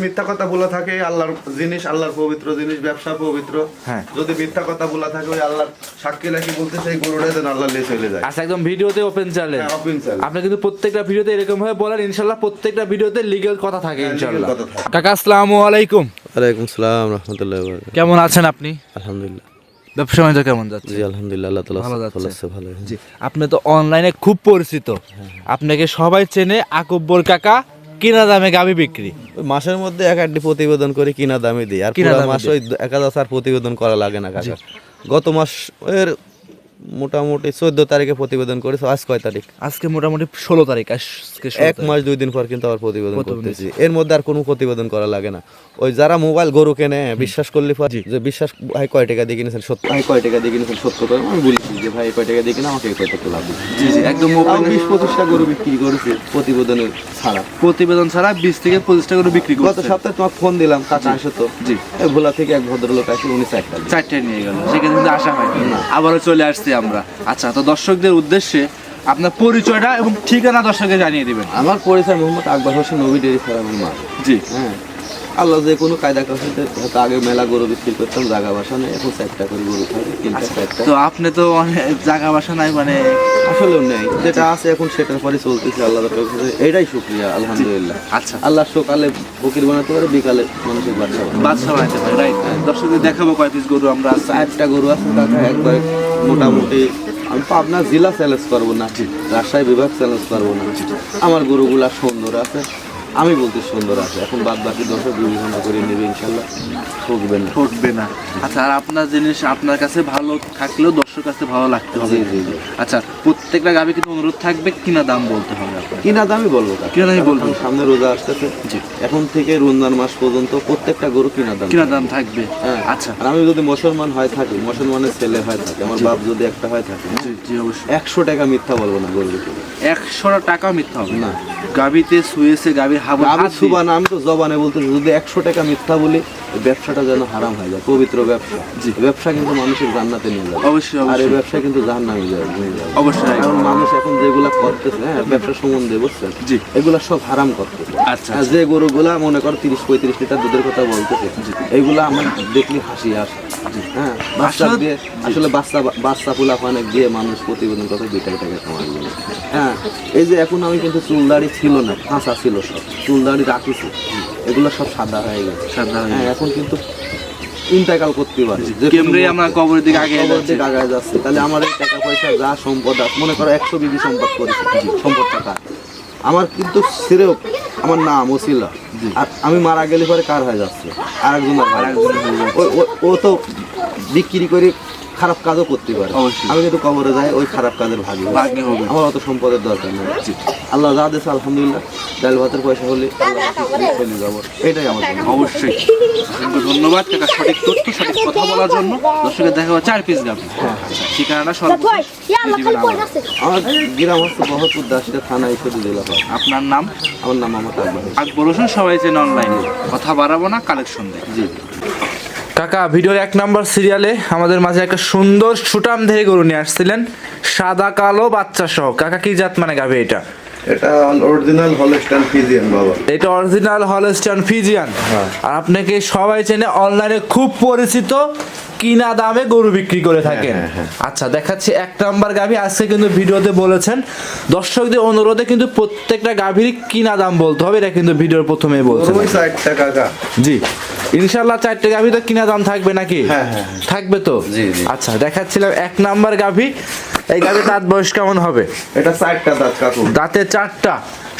মিথ্যা কথা বলা থাকে আল্লাহর জিনিস, আল্লাহর পবিত্র জিনিস, ব্যবসা পবিত্র। হ্যাঁ। যদি মিথ্যা কথা বলা থাকে ওই আল্লাহর সাক্ষী রাখি বলতে সেই গরুটা যেন আল্লাহ নিয়ে চলে যায়। আচ্ছা, একদম ভিডিওতে ওপেন চ্যালেঞ্জ। হ্যাঁ, open challenge। আপনি কিন্তু প্রত্যেকটা ভিডিওতে এরকম ভাবে বলেন, ইনশাআল্লাহ প্রত্যেকটা ভিডিওতে লিগ্যাল কথা থাকে হ্যাঁ, legal ইনশাআল্লাহ। কথা থাকে। কাকা আসসালামু আলাইকুম। ওয়ালাইকুম সালাম রহমতুল্লাহ। কেমন আছেন আপনি? আলহামদুলিল্লাহ। ব্যবসা বাণিজ্য কেমন যাচ্ছে? জি আলহামদুলিল্লাহ, আল্লাহ তাআলা ভালো ভালো যাচ্ছে। আছে, ভালো। জি, আপনি তো অনলাইনে খুব পরিচিত, আপনাকে সবাই চেনে আকব্বর কাকা কিনা দামে গাভী বিক্রি। ওই মাসের মধ্যে এক আধটি প্রতিবেদন করে কিনা দামে দিই, আর কিনা পুরো দামে মাস দিই। ওই একাদশ আর প্রতিবেদন করা লাগে না কাকা। গত মাস এর মোটামুটি 14 তারিখে প্রতিবেদন করেছে। আজ কয় তারিখ? আজকে মোটামুটি 16 তারিখ। আজকে 16 এক তারিখ। মাস 2 দিন পর কিন্তু আবার প্রতিবেদন প্রতিবেদন করতেছি। এর মধ্যে আর কোনো প্রতিবেদন করা লাগে না। ওই যারা মোবাইল গরু কেনে বিশ্বাস করলে পর যে বিশ্বাস ভাই কয় টাকা দিয়ে কিনেছেন, সত্য ভাই কয় টাকা দিয়ে কিনেছেন, সত্য করে আমি বলেছি যে ভাই কয় টাকা দিয়ে কিনে আমাকে কয় টাকা লাভ দিন। জি জি, একদম তাও 20-25টা গরু বিক্রি করেছে প্রতিবেদনের ছাড়া। প্রতিবেদন ছাড়া 20 থেকে 25টা করে বিক্রি গত করছে। সপ্তাহে তোমার ফোন দিলাম, কাকা আসে তো। জি। এই ভোলা থেকে এক ভদ্রলোক আসে, উনি 4টা দিলেন। 4টে নিয়ে গেল, সেখানে কিন্তু আশা হয়নি। আবারও চলে আসছি আমরা। আচ্ছা, তো দর্শকদের উদ্দেশ্যে আপনার পরিচয়টা এবং ঠিকানা দর্শককে জানিয়ে দিবেন। আমার পরিচয় মোহাম্মদ আকবর হোসেন, নবী ডেয়ারি ফার্মের মালিক। জি। হ্যাঁ, আল্লাহ যে কোনো কায়দা কাছে হয়তো আগে মেলা গরু বিক্রি করতাম, জায়গা বাসা নেই, এখন 4টা করে গরু থাকে, 3টা। তো আপনি তো অনেক জায়গা বাসা নাই, মানে আসলেও নেই, যেটা আছে এখন সেটার পরে চলতেছে আল্লাহর কাছে, এটাই শুকরিয়া আলহামদুলিল্লাহ। আচ্ছা, আল্লাহ সকালে ফকির বানাতে পারে, বিকালে মানুষের বাচ্চা বানাতে পারে। বাদশা বানাইতে পারে, রাইট। দর্শকদের দেখাবো কয় পিস গরু আমরা আছে। 4টা গরু আছে কাকা, একবার মোটামুটি আমি পাবনা জেলা চ্যালেঞ্জ করবো না, রাজশাহী বিভাগ চ্যালেঞ্জ করবো না। আমার গরুগুলা সুন্দর আছে, আমি বলতে সুন্দর আছে। এখন বাদ বাকি দর্শক বিবেচনা করে নেবে, ইনশাল্লাহ ঠকবেন না। ঠকবে না। আচ্ছা, আর আপনার জিনিস আপনার কাছে ভালো থাকলেও দর্শকের কাছে ভালো লাগতে হবে। জি, জি, জি। আচ্ছা, প্রত্যেকটা গাভী কিন্তু অনুরোধ থাকবে কিনা দাম বলতে হবে আপনার। কিনা দামই বলবো কাকা। কিনা দামই বলবো। কারণ সামনে রোজা আসতেছে, জি। এখন থেকে রমজান মাস পর্যন্ত প্রত্যেকটা গরু কিনা দাম। কিনা দাম থাকবে। হ্যাঁ। আচ্ছা। আর আমি যদি মুসলমান হয় থাকি, মুসলমানের ছেলে হয় থাকে, আমার বাপ যদি একটা হয় থাকে, জি জি, অবশ্যই। 100 টাকা মিথ্যা বলবো না গরু বিক্রি। 100 টাকা মিথ্যা হবে না। গাভীতে শুয়েছে, গাভীর আমি হাত সুবান, আমি তো জবানে বলতেছি, যদি 100 টাকা মিথ্যা বলি, এই ব্যবসাটা যেন হারাম হয়ে যায়। পবিত্র ব্যবসা, জি। ব্যবসা কিন্তু মানুষের জান্নাতে নিয়ে যাবে। অবশ্যই, আর এই অবশ্যই। ব্যবসা কিন্তু জাহান্নামে নিয়ে যাবে। অবশ্যই। কারণ মানুষ এখন যেগুলা করতেছে, হ্যাঁ, ব্যবসা সম্বন্ধে বুঝছেন, জি। এগুলা সব হারাম করতেছে। আচ্ছা, আর যে গরুগুলা মনে করো 30-35 লিটার দুধের কথা বলতেছে, এইগুলা আমার দেখলে হাসি আসে। হ্যাঁ, বাচ্চা আসলে- দিয়ে আসলে বাচ্চা পোলা অনেক দিয়ে মানুষ প্রতিবেদন কথা 2 টাকা কামাই করে। হ্যাঁ, এই যে এখন আমি কিন্তু চুলদাড়ি ছিল না, ফাঁসা ছিল সব, চুলদাড়ি রাখিছি, এগুলো সব সাদা হয়ে গেছে। সাদা হয়ে হ্যাঁ, এখন কিন্তু ইন্তেকাল করতে পারি, যে কোনো কেমনে আমরা কবরের দিকে আগে কবর যাচ্ছি। দিকে আগায় যাচ্ছে। তাহলে আমার এই টাকা পয়সা যা সম্পদ আছে, মনে করো 100 বিঘি সম্পদ করেছে, সম্পদ টাকা আমার কিন্তু সিরেও আমার নাম ওসিলা। আর আমি মারা গেলে পরে কার হয়ে যাচ্ছে, আরেকজনের হয়ে যাচ্ছে। ও তো বিক্রি করে খারাপ কাজও করতে পারে। অবশ্যই। আমি কিন্তু কবরে যাই ওই খারাপ কাজের ভাগী হবে। আমার অত সম্পদের দরকার নেই। আল্লাহ যা দিয়েছে আলহামদুলিল্লাহ, ডাল ভাতের পয়সা হলে আল্লাহ চলে যাবো, এটাই আমার জন্য। অবশ্যই। অসংখ্য ধন্যবাদ কাকা, সঠিক তথ্য সঠিক কথা বলার জন্য। দর্শকের দেখা 4 পিস গাভী। ঠিকানাটা সর্বশেষ দিবেন আবার। আমার গ্রাম হচ্ছে বহরপুর, দাসিয়া থানা, ঈশ্বরী জেলা। আপনার নাম? আমার নাম মোহাম্মদ আকবর হোসেন। আকবর হোসেন, সবাই চেনে অনলাইনে। কথা বাড়াবো না, কালেকশন দেয়। জি। কাকা ভিডিওর 1 নম্বর সিরিয়ালে আমাদের মাঝে একটা সুন্দর সুটাম ধেয়ে গরু নিয়ে আসছিলেন, সাদা কালো বাচ্চা সহ। কাকা কি জাত মানে গাভী এটা? এটা অরিজিনাল হলস্টাইন ফ্রিজিয়ান বাবা। এটা অরিজিনাল হলস্টাইন ফ্রিজিয়ান। আর আপনাকে সবাই চেনে, অনলাইনে খুব পরিচিত, কিনা দামে গরু বিক্রি করে থাকেন। আচ্ছা, দেখাচ্ছি 1 নাম্বার গাভী। আজকে কিন্তু ভিডিওতে বলেছেন দর্শকদের অনুরোধে কিন্তু প্রত্যেকটা গাভীর কিনা দাম বলতে হবে, এটা কিন্তু ভিডিওর প্রথমেই বলছেন। ওই 4টা কাকা। জি, ইনশাআল্লাহ 4টে গাভী তো কিনা দাম থাকবে নাকি? হ্যাঁ। থাকবে তো। জি, জি। আচ্ছা, দেখাচ্ছিলাম 1 নাম্বার গাভী। এই গাভীর দাঁত বয়স কেমন হবে? এটা 4টা দাঁত কাকু। দাঁতে 4টা,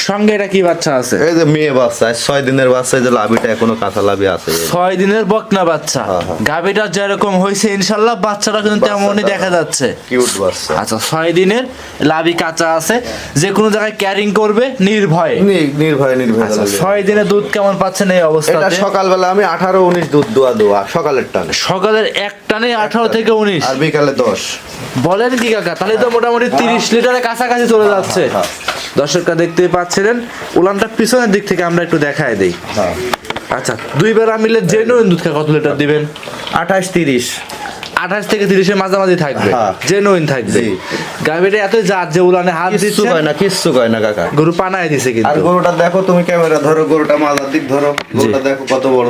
সঙ্গে এটা কি বাচ্চা আছে? এই যে মেয়ে বাচ্চা, 6 দিনের বাচ্চা, এই যে লাভিটা এখনো কাঁচা লাভি আছে। 6 দিনের বকনা বাচ্চা। হ্যাঁ। গাভীটা যেরকম হয়েছে ইনশাআল্লাহ বাচ্চাটা কিন্তু তেমনই দেখা যাচ্ছে। কিউট বাচ্চা। আচ্ছা, 6 দিনের, লাভি কাঁচা আছে, যে কোনো জায়গায় ক্যারিং করবে নির্ভয়ে। নির্ভয় আচ্ছা, 6 দিনে দুধ কেমন পাচ্ছেন এই এটা অবস্থাতে? সকালবেলা আমি 18-19 দুধ দোয়া সকালের টানে, সকালের 1 টানে 18 থেকে 19। আর বিকালে 10। বলেন কি কাকা, তাহলে তো মোটামুটি 30 লিটারের কাছাকাছি চলে যাচ্ছে। হ্যাঁ। দর্শকরা দেখতেই পাচ্ছিলেন, উলানটা পিছনের দিক থেকে আমরা একটু দেখায় দেই। হ্যাঁ। আচ্ছা, 2 বেলা মিলে জেনুইন দুধ কত লিটার দিবেন? 28-30। 28 থেকে 30 এর মাঝামাঝি থাকবে, হ্যাঁ। জেনুইন থাকবে। জি। গাভীটা এত জাত যে উলানে হাত কিচ্ছু দিচ্ছে কয় না, কিচ্ছু কয় না কাকা। গরু পানায় দিছে আর কিন্তু। গরুটা দেখো, তুমি ক্যামেরা ধরো, গরুটা মাজার দিক ধরো, গরুটা দেখো কত বড়।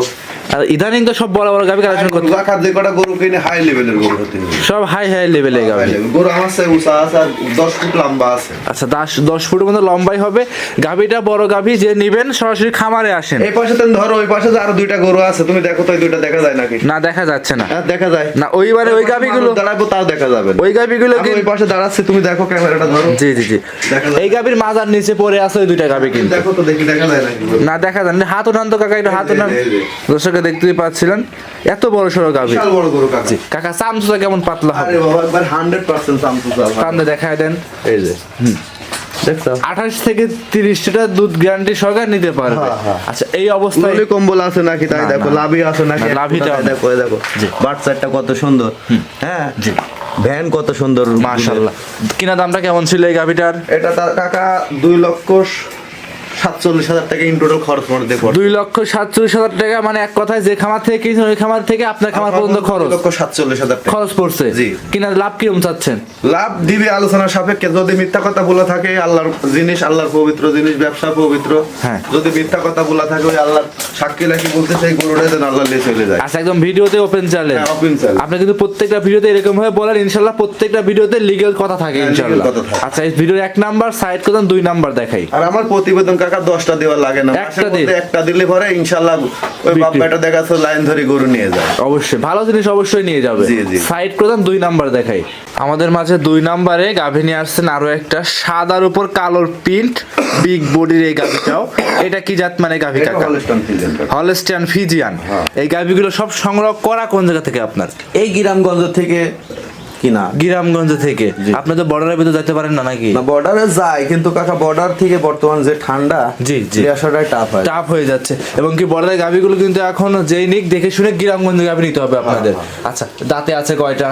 আর ইদানিং তো সব বড় বড় গাভী কালেকশন করতে, কাকা যে কটা গরু কিনে হাই লেভেলের গরু হতে হবে। সব হাই হাই লেভেলে High গাভী। level। গরু আমার চেয়ে উঁচা আছে আর 10 ফুট লম্বা আছে। আচ্ছা 10 ফুটের মতো লম্বাই হবে গাভীটা, বড় গাভী। যে নিবেন সরাসরি খামারে আসেন। এই পাশে তুমি ধরো, ওই পাশে যে আরো 2টা গরু আছে, তুমি দেখো তো, এই 2টা দেখা যায় নাকি? না দেখা যাচ্ছে না, হ্যাঁ, দেখা যায় না ওইবারে ওই গাভীগুলো, দাঁড়াবো তাও দেখা যাবে না। ওই গাভীগুলো আমি ওই পাশে দাঁড়াচ্ছি, তুমি দেখো ক্যামেরাটা ধরো। জি জি জি, দেখা যায়। এই গাভীর মাজার নিচে পড়ে আছে ওই 2টা গাভী কিন্তু। দেখো তো, দেখি দেখা যায় নাকি? না দেখা যান, হাত উঠান তো কাকা, একটু হাত উঠান। এই যে। দর্শককে দেখতেই পাচ্ছিলেন এত বড় সড়ো গাভী। বিশাল বড় গরু কাকা। কাকা চামচুটা কেমন পাতলা হবে? আরে বাবা, একবার 100% চামচুচা। কান্দে দেখায় দেন। এই যে দেখছো, 28 থেকে 30 লিটার দুধ গ্যারান্টি সহকারে নিতে পারবে। হ্যাঁ, হ্যাঁ। আচ্ছা এই অবস্থায় ললি কম্বল আছে নাকি তাই না, দেখো, না। লাভি আছে নাকি? না, লাভিটা একটু দেখো, এই দেখো জি। বাচ্চাটা কত সুন্দর। হ্যাঁ জি। ভ্যান কত সুন্দর। মাশাআল্লাহ। কিনা দামটা কেমন ছিল এই গাভীটার? এটা তার কাকা 2,47,000 টাকা ইন টোটাল খরচ মধ্যে পড়ে। 2,47,000 টাকা, মানে এক কথায় যে খামার থেকে কিনছেন ওই খামার থেকে আপনার খামার পর্যন্ত খরচ 2,47,000 টাকা খরচ পড়ছে। জি। কিনা লাভ কিরকম চাচ্ছেন? লাভ দিবে আলোচনা সাপেক্ষে। যদি মিথ্যা কথা বলা থাকে, আল্লাহর জিনিস, আল্লাহর পবিত্র জিনিস, ব্যবসা পবিত্র। হ্যাঁ। যদি মিথ্যা কথা বলা থাকে, ওই আল্লাহর সাক্ষী রাখি বলতে, সেই গরুটাই যেন আল্লাহ নিয়ে চলে যায়। আচ্ছা একদম ভিডিওতে ওপেন চ্যালেঞ্জ। হ্যাঁ, open challenge। আপনি কিন্তু প্রত্যেকটা ভিডিওতে এরকম ভাবে বলেন, ইনশাআল্লাহ প্রত্যেকটা ভিডিওতে লিগ্যাল কথা থাকে হ্যাঁ, legal ইনশাআল্লাহ। কথা থাকে। আচ্ছা এই ভিডিওর 1 নাম্বার সাইড করুন, 2 নাম্বার দেখাই। আর আমার প্রতিবেদন কাকা 10টা দেওয়া লাগে না, একটা মাসের মধ্যে একটা দিলে পরে ইনশাআল্লাহ ওই বাপ বিক্রি। বেটা দেখাচ্ছে লাইন ধরে গরু নিয়ে যায়। অবশ্যই ভালো জিনিস অবশ্যই নিয়ে যাবে। জি, জি। সাইড করুন, 2 নাম্বার দেখাই। আমাদের মাঝে 2 নাম্বারে গাভী নিয়ে আসছেন আরো একটা, সাদার উপর কালোর প্রিন্ট, বিগ বডির এই গাভীটাও। এটা কি জাত মানে গাভী এটা কাকা? হলস্টাইন ফ্রিজিয়ান কাকা। Holstein Friesian. হ্যাঁ। এই গাভীগুলো সব সংগ্রহ করা কোন জায়গা থেকে আপনার? এই গ্রামগঞ্জ থেকে কিনা। গ্রামগঞ্জ থেকে। আপনি তো বর্ডারের ভিতরে যেতে পারেন না নাকি? না বর্ডারে যায়, কিন্তু কাকা বর্ডার থেকে বর্তমান যে ঠান্ডা, জি, জি। আসাটাই টাফ হয়। টাফ হয়ে যাচ্ছে, এবং কি বর্ডারের গাভীগুলো কিন্তু এখন যেই নিক দেখে শুনে গ্রামগঞ্জে গাভী নিতে হবে আপনাদের। আচ্ছা দাঁতে আছে কয়টা?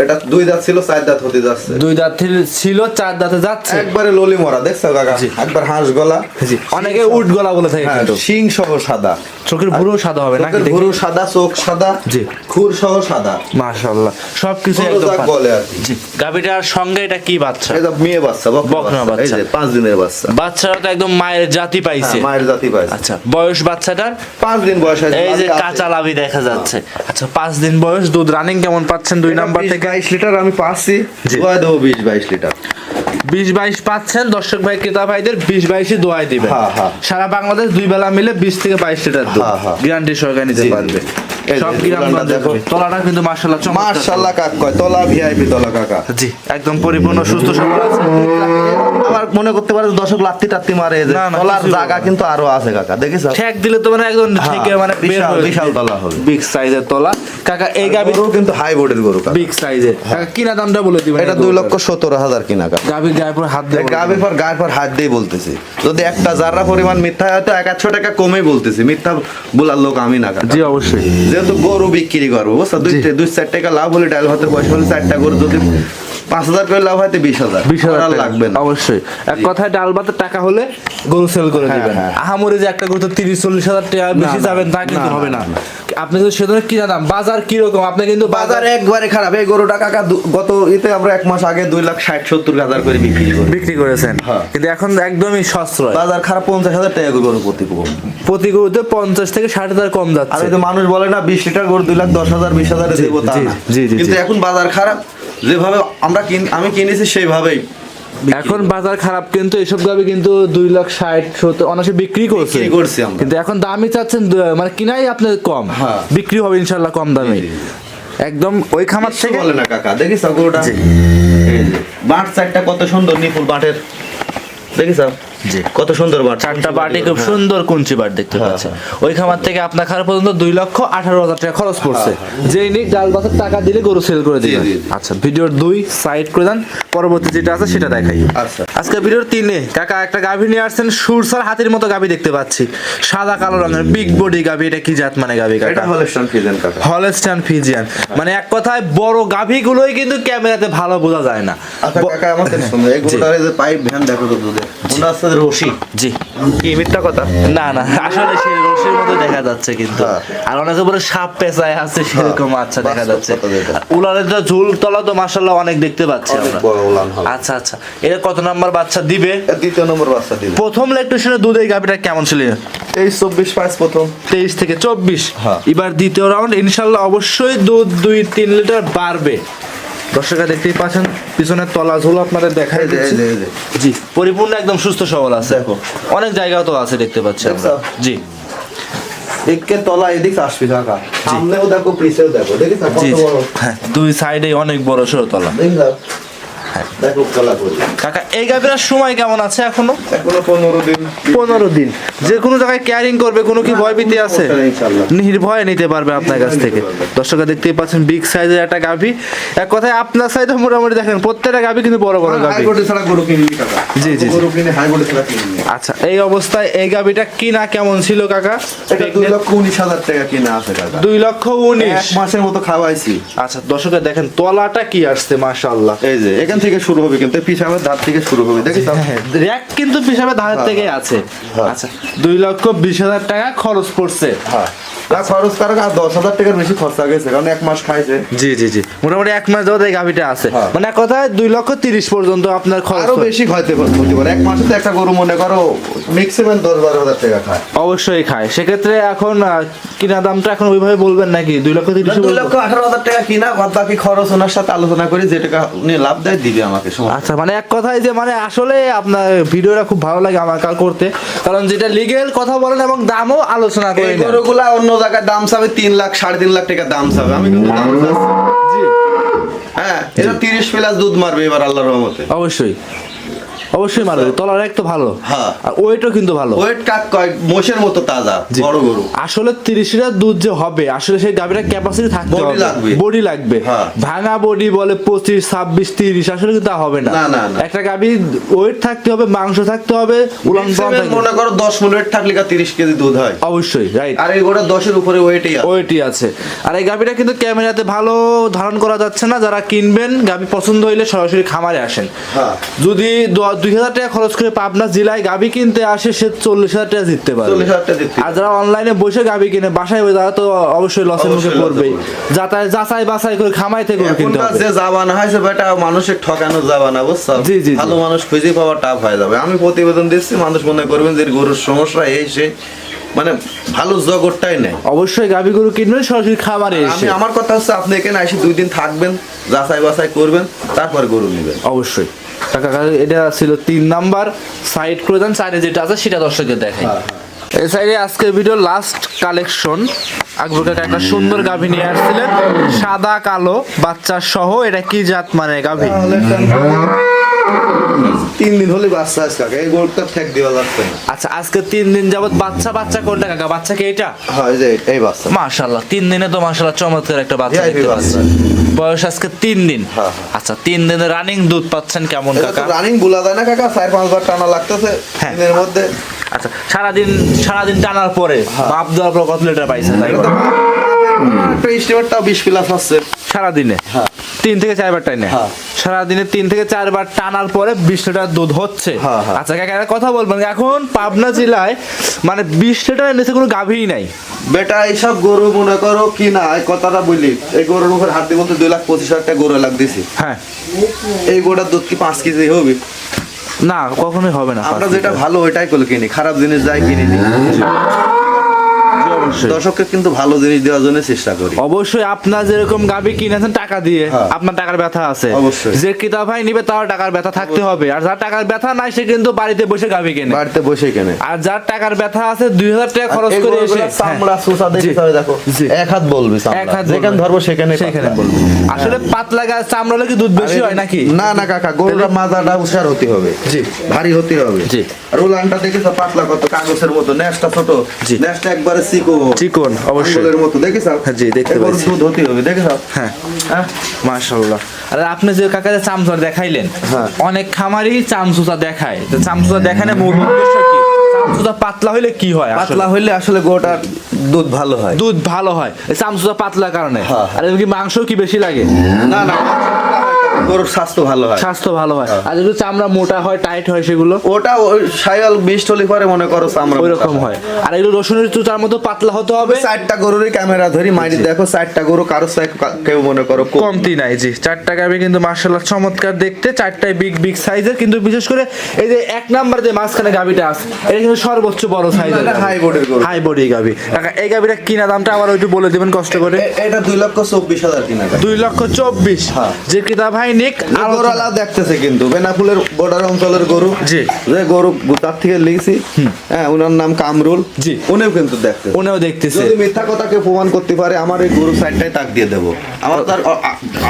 এটা 2 দাঁত ছিল, 4 দাঁত হতে যাচ্ছে। 2 দাঁত ছিল, 4 দাঁতে যাচ্ছে। একবারে ললি মরা, দেখছো কাকা? জি। একবার হাঁস গলা। জি, অনেকে উট গলা বলে থাকে হ্যাঁ, কিন্তু। শিং সহ সাদা, চোখের ভুরু সাদা হবে নাকি? চোখের ভুরু সাদা, চোখ সাদা, জি। খুর সহ সাদা। মাশাআল্লাহ সবকিছু ছোট একদম জাত বলে আর কি। জি। গাভীটার সঙ্গে এটা কি বাচ্চা? এটা মেয়ে বাচ্চা, বকনা এই বাচ্চা। যে 5 দিনের বাচ্চা। বাচ্চারা তো একদম মায়ের জাতি পাইছে। হ্যাঁ, মায়ের জাতি পাইছে। আচ্ছা বয়স বাচ্চাটার? 5 দিন বয়স হয়েছে। এই যে বাচ্চা আছে। কাঁচা লাভি দেখা যাচ্ছে। আচ্ছা 5 দিন বয়স, দুধ রানিং কেমন পাচ্ছেন 2 এটা নাম্বার 20, থেকে? 22 লিটার আমি পাচ্ছি। জি। দোয়া দেবো 20-22 লিটার। 20-22 পাচ্ছেন দর্শক ভাই, ক্রেতা ভাইদের 20-22 দোয়াই দিবেন। হ্যাঁ, হ্যাঁ। সারা বাংলাদেশ 2 বেলা মিলে 20 থেকে 22 লিটার দুধ হ্যাঁ, হ্যাঁ। গ্যারান্টি সহকারে নিতে জি, জি। পারবে। এই যে সব উলানটা গ্রামগঞ্জে দেখো। দেখো। তলাটা কিন্তু মাশাআল্লাহ চমৎকার। মাশাআল্লাহ কাক কয়, তলা ভিআইপি তলা কাকা। জি একদম পরিপূর্ণ সুস্থ সবল আছে। আবার মনে করতে পারে দর্শক লাত্তি টাত্তি মারে, এই যে না, না, তলার কিছু জায়গা হবে না। কিন্তু আরো আছে কাকা, দেখিস? ঠেক দিলে তো মানে একদম থেকে মানে বের বিশাল হয়ে বিশাল তলা হবে। বিগ সাইজের তলা কাকা। এই গাবি গরু কিন্তু হাই বোর্ডের গরু কাকা। বিগ সাইজের কাকা, কিনা দামটা বলে দিবেন। এটা 2,17,000 কিনা কাকা। গাবি গায়ের পর হাত দিয়ে গায়ের পর হাত দিয়ে বলতেছি, যদি একটা জাররা পরিমাণ মিথ্যা হয় তো 100 টাকা কমে বলতেছি, মিথ্যা বলার লোক আমি না কাকা। জি অবশ্যই। যেহেতু গরু বিক্রি করবো বুঝছো, 2-4 টাকা লাভ হলে, ডাল ভাতে পয়সা হলে, 4টা গরু যদি 5,000 করে লাভ হয় তো 20,000 20,000 লাগবে না। অবশ্যই। এক কথায় ডাল ভাতের টাকা হলে গরু সেল করে হ্যাঁ, দিবেন। হ্যাঁ। আহামরি যে একটা গরু 30-40 হাজার টাকা বেশি না, যাবেন তা কিন্তু না, হবে না। না, আপনি কিন্তু সেজন্য কিনা দাম, বাজার কি রকম আপনি কিন্তু বাজার একবারে খারাপ। এই গরুটা কাকা গত ইতে আমরা 1 মাস আগে 2,60,70,000 করে বিক্রি করি। বিক্রি করেছেন, হ্যাঁ। কিন্তু এখন একদমই সস্ত্রয়। বাজার খারাপ, 50,000 টাকা করে গরু প্রতি গরু। প্রতি গরুতে 50 থেকে 60,000 কম আর যাচ্ছে। ওই যে মানুষ বলে না 20 লিটার গরু 2,10,000 20,000 জি, দেবো, তা জি, না। জি, জি, কিন্তু জি। এখন বাজার খারাপ, যেভাবে আমি কিনেছি সেইভাবেই এখন বাজার খারাপ, কিন্তু এসব গাবি কিন্তু 2,60,70 অনায়াসে বিক্রি করছে। বিক্রি করছি আমরা। কিন্তু এখন দামই চাচ্ছেন মানে কিনাই আপনার কম, হ্যাঁ। বিক্রি হবে ইনশাল্লাহ কম দামে। জি, জি। একদম ওই খামার কিছু থেকে বলে না কাকা, দেখিস গরুটা? জি। এই যে বাট সাইডটা কত সুন্দর, নিপুল বাটের, দেখিস? জি। কত সুন্দর বাট, চারটা বাটি খুব সুন্দর কুঞ্চি বাট দেখতে পাচ্ছেন। ওই খামার থেকে আপনার খারাপ পর্যন্ত 2,18,000 টাকা খরচ পড়ছে। যেই নিক ডাল গাছের টাকা দিলে গরু সেল করে দিবেন। জি, জি। আচ্ছা ভিডিওর 2 সাইড করে দেন, পরবর্তী যেটা আছে সেটা দেখাই। আচ্ছা। আজকে ভিডিওর 3 কাকা একটা গাভী নিয়ে আসছেন, সুরসার হাতির মতো গাভী দেখতে পাচ্ছি, সাদা কালো রঙের বিগ বডি গাভী। এটা কি জাত মানে গাভী কাকা? এটা হলস্টাইন ফ্রিজিয়ান কাকা। Holstein Friesian. মানে এক কথায় বড় গাভীগুলোই কিন্তু ক্যামেরাতে ভালো বোঝা যায় না। আচ্ছা কাকা, আমাকে শুনো, এই গরুটার এই যে পাইপ ভ্যান দেখো তো দুধে, মনে হচ্ছে রশি। জি কি মিথ্যা কথা? না না আসলে সেই রশির মতো দেখা যাচ্ছে কিন্তু হ্যাঁ। আর অনেকে বলে সাপ পেঁচায় আছে সেরকম আচ্ছা দেখা বাস্তব যাচ্ছে কথা যেটা। আর উলানের তো ঝুল তলা তো মাশাআল্লাহ অনেক দেখতে পাচ্ছি অনেক আমরা। বড় উলান হবে। আচ্ছা আচ্ছা এটা কত নাম্বার বাচ্চা দিবে? এর দ্বিতীয় নম্বর বাচ্চা দিবে। প্রথম ল্যাকটেশনের দুধ এই গাভিটা কেমন ছিল? 23-24 প্রথম। 23 থেকে 24। হ্যাঁ। এবার দ্বিতীয় রাউন্ড ইনশাল্লাহ অবশ্যই দুধ 2-3 লিটার বাড়বে। দর্শকরা দেখতেই পাচ্ছেন পিছনের তলা ঝোল আপনাদের দেখাই এই যে, দিচ্ছি। এই যে। জি পরিপূর্ণ একদম সুস্থ সবল আছে। দেখো। অনেক জায়গাও তো আছে দেখতে পাচ্ছি আমরা। দেখছো? জি একে তলা এদিক আসবি কাকা, সামনেও দেখো পিছেও দেখো, দেখিস না জি কত বড়? হ্যাঁ দুই সাইডে অনেক বড় সড়ো তলা। দেখিস না? দেখো তলা করি। কাকা এই গাভিটার সময় কেমন আছে এখনো? এখনো 15 দিন। 15 দিন। যে কোনো জায়গায় ক্যারিং করবে কোনো কি ভয় ভীতি আছে? সমস্যা নেই ইনশাআল্লাহ। নির্ভয়ে নিতে পারবে আপনার কাছ থেকে। দর্শকরা দেখতেই পাচ্ছেন বিগ সাইজের একটা গাভি। এক কথায় আপনার সাইজে মোটামুটি দেখেন প্রত্যেকটা গাভি কিন্তু বড় বড় গাভি। হাইকোর্টে ছাড়া গরু কিনবি কাকা। জি, জি, জি। গরু কিনে হাইকোর্টে ছাড়া কিনবি না। আচ্ছা এই অবস্থায় এই গাভিটা কিনা কেমন ছিল কাকা? এটা 2,19,000 টাকা কিনা আছে কাকা। 2,19,000। এক মাসের মতো খাওয়াইছি। আচ্ছা দর্শকরা দেখেন তলাটা কি আসছে মাশাআল্লাহ। এই যে এখান থেকে শুরু হবে, কিন্তু পিছাবের ধার থেকে শুরু হবে, দেখিস না? হ্যাঁ র‍্যাক কিন্তু পিছাবে ধারের থেকে আছে। হ্যাঁ। আচ্ছা 2,20,000 টাকা খরচ পড়ছে। হ্যাঁ। না খরচ কারক আর 10,000 টাকার বেশি খরচা গেছে, কারণ এক মাস খাইছে। জি জি জি মোটামুটি এক মাস যাবত এই গাভিটা আছে। হ্যাঁ। মানে এক কথায় 2,30,000 পর্যন্ত আপনার খরচ আরো হয়। বেশি হতে পারে। এক মাসে তো একটা গরু মনে করো ম্যাক্সিমাম 10-12,000 টাকা খায়। অবশ্যই খায়। সেক্ষেত্রে এখন কিনা দামটা এখন ওইভাবে বলবেন নাকি 2,30,000? 2,18,000 টাকা কিনা, বাদ বাকি খরচ ওনার সাথে আলোচনা করি, যে টাকা উনি লাভ দেয় দিবে আমাকে। আচ্ছা মানে এক কথায় যে মানে আসলে আপনার ভিডিওটা খুব ভালো লাগে আমার কাল করতে, কারণ যেটা লিগেল কথা বলেন এবং দামও আলোচনা করে এই নেন। গরুগুলা অন্য জায়গায় দাম চাবে 3 লাখ 3.5 লাখ টাকা দাম চাবে, আমি কিন্তু দাম চাচ্ছি। জি হ্যাঁ, এটা 30 প্লাস দুধ মারবে এবার আল্লাহর রহমতে। অবশ্যই অবশ্যই মারবে। তলার এক তো ভালো হ্যাঁ। আর ওয়েটও কিন্তু ভালো। ওয়েট কাক কয় মোষের মতো তাজা জি। বড় গরু। আসলে 30 লিটার দুধ যে হবে আসলে সেই গাভীর ক্যাপাসিটি থাকতে Body হবে, লাগবে। বডি লাগবে। হ্যাঁ। ভাঙা বডি বলে 25 26 30 আসলে কিন্তু তা হবে না। না, না, না। একটা গাভী ওয়েট থাকতে হবে, মাংস থাকতে হবে, উলান পালান Maximum থাকতে হবে। মনে করো 10 মিনিট থাকলে 30 কেজি দুধ হয়। অবশ্যই রাইট। আর এই গোটা 10 এর উপরে ওয়েটই আছে। ওইটি আছে। আর এই গাভিটা কিন্তু ক্যামেরাতে ভালো ধারণ করা যাচ্ছে না। যারা কিনবেন গাভি পছন্দ হইলে সরাসরি খামারে আসেন। হ্যাঁ। যদি 2,000 টাকা খরচ করে পাবনা জেলায় গাভি কিনতে আসে সে 40,000 টাকা জিততে পারবে। 40,000 টাকা দিতে। আর যারা অনলাইনে বসে গাভি কিনে বাসায় বসে তারা তো অবশ্যই লসের মুখে অবশ্যই লসে পড়বেই। যাচাই বাছাই করে খামাই থেকে গরু কিনতে এখনকার হবে। যে জামানা হয়েছে বেটা, মানুষের ঠকানো জামানা, বুঝছো? জি, জি, জি। ভালো মানুষ খুঁজে পাওয়া টাফ হয়ে যাবে। আমি প্রতিবেদন দিচ্ছি, মানুষ মনে করবেন যে গরুর সমস্যা এই সেই, মানে ভালো জগৎটাই নেই। অবশ্যই গাভি গরু কিনবেন সরাসরি খামারে এসে। আমি আমার কথা হচ্ছে আপনি এখানে এসে 2 দিন থাকবেন, যাচাই বাছাই করবেন, তারপর গরু নেবেন। অবশ্যই কাকা এটা ছিল 3 নাম্বার। সাইড করে দেন, সাইডে যেটা আছে সেটা দর্শকদের দেখাই। এই সাইডে আজকের ভিডিও লাস্ট কালেকশন। আকবর কাকা একটা সুন্দর গাভী নিয়ে আসছিলেন, সাদা কালো বাচ্চা সহ। এটা কি জাত মানে গাভী? 3 দিন হলে বাচ্চা আছে কাকা, এই গরুটা ঠেক দেওয়া যাচ্ছে না। আচ্ছা আজকে 3 দিন যাবত বাচ্চা কোনটা কাকা? বাচ্চা কি এটা? হ্যাঁ, এই যে এই বাচ্চা। মাশাআল্লাহ 3 দিনে তো মাশাআল্লাহ চমৎকার একটা বাচ্চা VIP দেখতে বাচ্চা। পাচ্ছেন। বয়স আজকে 3 দিন। হ্যাঁ। আচ্ছা 3 দিনে রানিং দুধ পাচ্ছেন কেমন এটা তো কাকা? রানিং বলা যায় না কাকা, 4-5 বার টানা লাগতেছে হ্যাঁ। দিনের মধ্যে। আচ্ছা সারাদিন টানার পরে মাপ দেওয়ার পর কত লিটার পাইছেন তাই এটা তো একটা এস্টিমেটটাও 20 প্লাস আছে। সারাদিনে? হ্যাঁ। 3 থেকে 4 বার টাইনে? হ্যাঁ। সারাদিনে 3 থেকে 4 বার টানার পরে 20 লিটার দুধ হচ্ছে। হ্যাঁ, হ্যাঁ। আচ্ছা কাকা একটা কথা বলবেন, এখন পাবনা জেলায় মানে 20 লিটারের নিচে কোনো গাভীই নাই। বেটা এইসব গরু মনে করো কি না, এই কথাটা বলি, এই গরুর উপর হাত দিয়ে বলতে 2,25,000 টাকা গরু লাগ দিছি। হ্যাঁ এই গোটার দুধ কি 5 কেজি হবে? না কখনোই হবে না। আমরা যেটা ভালো ওইটাই করে কিনি, খারাপ জিনিস যাই কিনি নি। দর্শককে কিন্তু ভালো জিনিস দেওয়ার জন্য চেষ্টা করি। অবশ্যই আপনার যেরকম গাভী কিনেছেন টাকা দিয়ে, হ্যাঁ। আপনার টাকার ব্যথা আছে। অবশ্যই। যে ক্রেতা ভাই নিবে তার টাকার ব্যথা থাকতে হবে। আর যার টাকার ব্যথা নাই সে কিন্তু বাড়িতে বসে গাভী কেনে। বাড়িতে বসে কেনে। আর যার টাকার ব্যথা আছে 2,000 টাকা খরচ এই করে গরুগুলা এসে চামড়া সুসা দেখে জি। তবে দেখো, জি। এক হাত বলবি চামড়া। এক হাত যেখানে বলবে। ধরবো সেখানে সেখানে পাতলা। বলবো। আসলে পাতলা গাছ চামড়া হলে কি দুধ বেশি হয় নাকি? না না কাকা, গরুর মাজাটা উষার হতে হবে, জি। ভারী হতে হবে। জি। আর উলানটা দেখেছো পাতলা কত, কাগজের মতো, নেশটা ছোট, জি। নেশটা একবারে চিকন অবশ্যই। আঙ্গুলের মতো, দেখেছো? হ্যাঁ, জি, দেখতে এই গরুর পাচ্ছি। দুধ হতে হবে, দেখেছো? হ্যাঁ হ্যাঁ। মাশাআল্লাহ। আর আপনি যে কাকারে চামচা দেখাইলেন, হ্যাঁ। অনেক খামারি চামচুচা দেখায়। তো চামচুচা দেখানে মূল উদ্দেশ্য কি? চামচুচা পাতলা হইলে কি হয়? আসলে পাতলা হইলে আসলে গরুটার দুধ ভালো হয়। দুধ ভালো হয় এই চামচুচা পাতলা কারণে। হ্যাঁ। আর কি মাংস কি বেশি লাগে? না না, গরুর স্বাস্থ্য ভালো হয়। স্বাস্থ্য ভালো হয়। আর যদি চামড়া মোটা হয় টাইট হয় সেগুলো ওটা ওই সায়াল 20 টলি পরে মনে করো চামড়া ওইরকম হয়। আর এগুলো রসুনের চুচার মতো পাতলা হতে হবে। 4টা গরুরই ক্যামেরা ধরি মাইরি দেখো 4টা গরু কারো সাইড কেউ মনে করো কমতি নাই। জি, 4টা গাভী কিন্তু মাশাআল্লাহ চমৎকার দেখতে, 4টাই বিগ বিগ সাইজের, কিন্তু বিশেষ করে এই যে 1 নাম্বার যে মাঝখানে গাভীটা আছে এটা কিন্তু সর্বোচ্চ বড় সাইজের হাই বডির গরু। হাই বডি গাভী। কাকা এই গাভীটা কিনা দামটা আবার একটু বলে দিবেন কষ্ট করে। এটা 2,24,000 কিনা। 2,24,000। হ্যাঁ। যে ক্রেতা ভাই নিক আর গরুওয়ালা দেখতেছে কিন্তু বেনাফুলের বর্ডার অঞ্চলের গরু। জি। যে গরু তার থেকে লিখছি, হ্যাঁ ওনার নাম কামরুল। জি। উনিও কিন্তু দেখতেছে। উনিও দেখতেছে। যদি মিথ্যা কথাকে প্রমাণ করতে পারে আমার এই গরু সাইডটাই তাক দিয়ে দেবো। আমার তার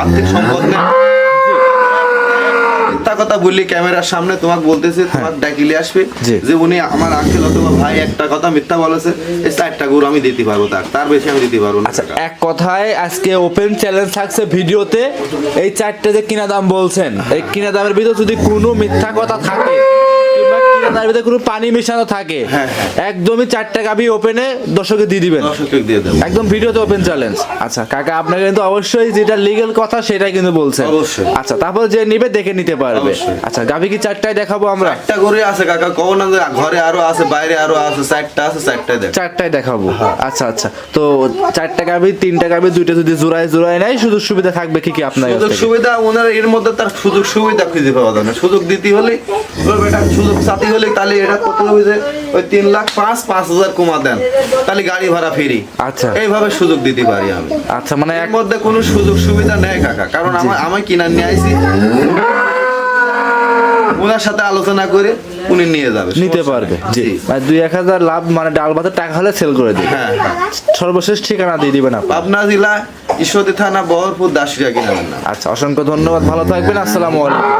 আর্থিক সম্পদ নেই। মিথ্যা কথা বললি ক্যামেরার সামনে তোমাকে বলতেছি, তোমাকে ডাকিলে আসবে জি। যে উনি আমার আঙ্কেল অথবা ভাই একটা কথা মিথ্যা বলেছে, এই 4টা গরু আমি দিতে পারবো, তার বেশি আমি দিতে পারবো না। আচ্ছা, এক কথায় আজকে ওপেন চ্যালেঞ্জ থাকছে ভিডিওতে, এই 4টে যে কিনা দাম বলছেন এই কিনা দামের ভিতর যদি কোনো মিথ্যা কথা থাকে কিংবা কিনা দামের ভিতরে কোনো পানি মেশানো থাকে, হ্যাঁ, একদমই 4টা গাভী ওপেনে দর্শকে দিয়ে দিবেন, দর্শককে দিয়ে দেবো। একদম ভিডিওতে ওপেন চ্যালেঞ্জ। আচ্ছা কাকা, আপনাকে কিন্তু অবশ্যই যেটা লিগ্যাল কথা সেটাই কিন্তু বলছেন। অবশ্যই। আচ্ছা, তারপর যে নিবে দেখে নিতে পারবে। অবশ্যই। আচ্ছা, গাভী কি 4টাই দেখাবো আমরা? 4টা গরু আছে কাকা, কব না যে ঘরে আরো আছে, বাইরে আরো আছে, 4টা আছে, 4টাই দেখ। 4টাই দেখাবো। আচ্ছা আচ্ছা, তো 4টা গাভী 3টা গাভী 2টা যদি জোড়ায় নাই সুযোগ সুবিধা থাকবে কি কি আপনার কাছ সুযোগ থেকে? সুবিধা ওনার এর মধ্যে তার সুযোগ সুবিধা খুঁজে পাওয়া যায় না। সুযোগ দিতে হলে এটা সুযোগ সাথী হলে তাহলে এটা কত হবে যে ওই 3,05,000 কমা দেন, তাহলে গাড়ি ভাড়া ফ্রি। আচ্ছা এইভাবে সুযোগ দিতে পারি আমি। আচ্ছা, মানে এর মধ্যে কোনো সুযোগ সুবিধা নেই কাকা, কারণ আমি কিনা নিয়ে আইছি, ওনার সাথে আলোচনা করে উনি নিয়ে যাবে, নিতে পারবে। জি, মানে 2-1,000 লাভ, মানে ডাল ভাতের টাকা হলে সেল করে দিবে। হ্যাঁ হ্যাঁ। সর্বশেষ ঠিকানা দিয়ে দিবেন আপনি। পাবনা জেলা ঈশ্বরদী থানা বহরপুর দাসিয়া কিনা না। আচ্ছা, অসংখ্য ধন্যবাদ, ভালো থাকবেন, আসসালামু আলাইকুম।